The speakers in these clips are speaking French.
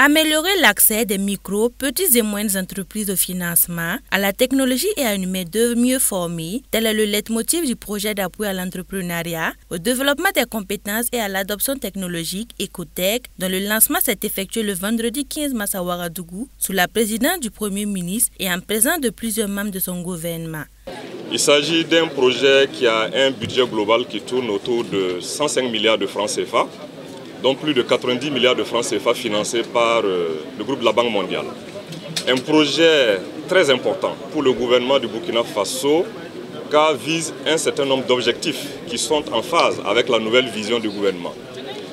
Améliorer l'accès des micro, petites et moyennes entreprises au financement, à la technologie et à une main-d'œuvre mieux formée, tel est le leitmotiv du projet d'appui à l'entrepreneuriat, au développement des compétences et à l'adoption technologique Ecotech, dont le lancement s'est effectué le vendredi 15 mars à Ouagadougou, sous la présidence du Premier ministre et en présence de plusieurs membres de son gouvernement. Il s'agit d'un projet qui a un budget global qui tourne autour de 105 milliards de francs CFA, dont plus de 90 milliards de francs CFA financés par le groupe de la Banque mondiale. Un projet très important pour le gouvernement du Burkina Faso, car vise un certain nombre d'objectifs qui sont en phase avec la nouvelle vision du gouvernement.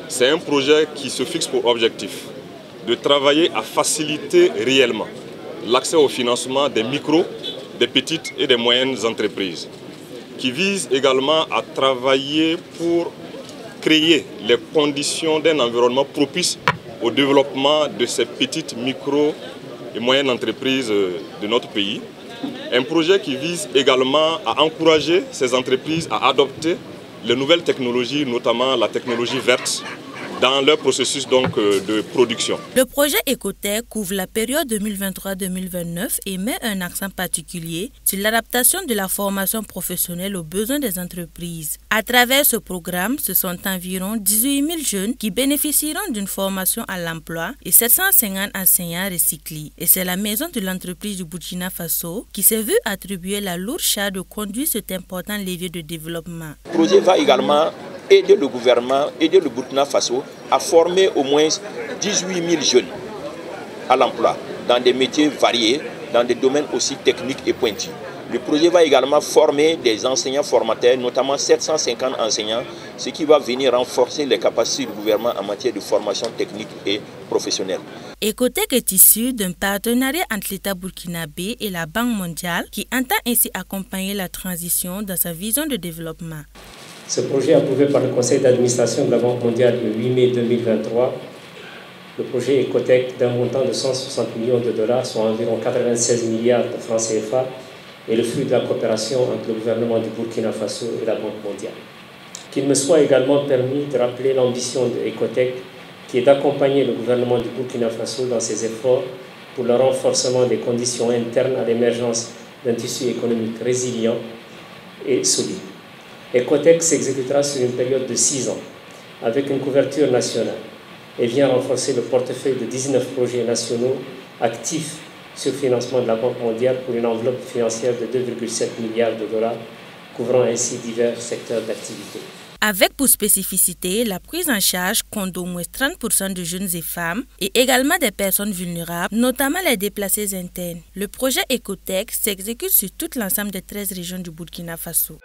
C'est un projet qui se fixe pour objectif de travailler à faciliter réellement l'accès au financement des micros, des petites et des moyennes entreprises, qui vise également à travailler pour créer les conditions d'un environnement propice au développement de ces petites, micro et moyennes entreprises de notre pays. Un projet qui vise également à encourager ces entreprises à adopter les nouvelles technologies, notamment la technologie verte, dans leur processus de production. Le projet Ecotech couvre la période 2023-2029 et met un accent particulier sur l'adaptation de la formation professionnelle aux besoins des entreprises. À travers ce programme, ce sont environ 18 000 jeunes qui bénéficieront d'une formation à l'emploi et 750 enseignants recyclés. Et c'est la maison de l'entreprise du Burkina Faso qui s'est vue attribuer la lourde charge de conduire cet important levier de développement. Le projet va également aider le gouvernement, aider le Burkina Faso à former au moins 18 000 jeunes à l'emploi dans des métiers variés, dans des domaines aussi techniques et pointus. Le projet va également former des enseignants formateurs, notamment 750 enseignants, ce qui va venir renforcer les capacités du gouvernement en matière de formation technique et professionnelle. Ecotech est issu d'un partenariat entre l'État burkinabé et la Banque mondiale qui entend ainsi accompagner la transition dans sa vision de développement. Ce projet approuvé par le Conseil d'administration de la Banque mondiale le 8 mai 2023, le projet Ecotech d'un montant de 160 millions de dollars, soit environ 96 milliards de francs CFA, est le fruit de la coopération entre le gouvernement du Burkina Faso et la Banque mondiale. Qu'il me soit également permis de rappeler l'ambition de Ecotech, qui est d'accompagner le gouvernement du Burkina Faso dans ses efforts pour le renforcement des conditions internes à l'émergence d'un tissu économique résilient et solide. Ecotech s'exécutera sur une période de 6 ans, avec une couverture nationale, et vient renforcer le portefeuille de 19 projets nationaux actifs sur financement de la Banque mondiale pour une enveloppe financière de 2,7 milliards de dollars, couvrant ainsi divers secteurs d'activité. Avec pour spécificité la prise en charge compte d'au moins 30% de jeunes et femmes et également des personnes vulnérables, notamment les déplacés internes. Le projet Ecotech s'exécute sur tout l'ensemble des 13 régions du Burkina Faso.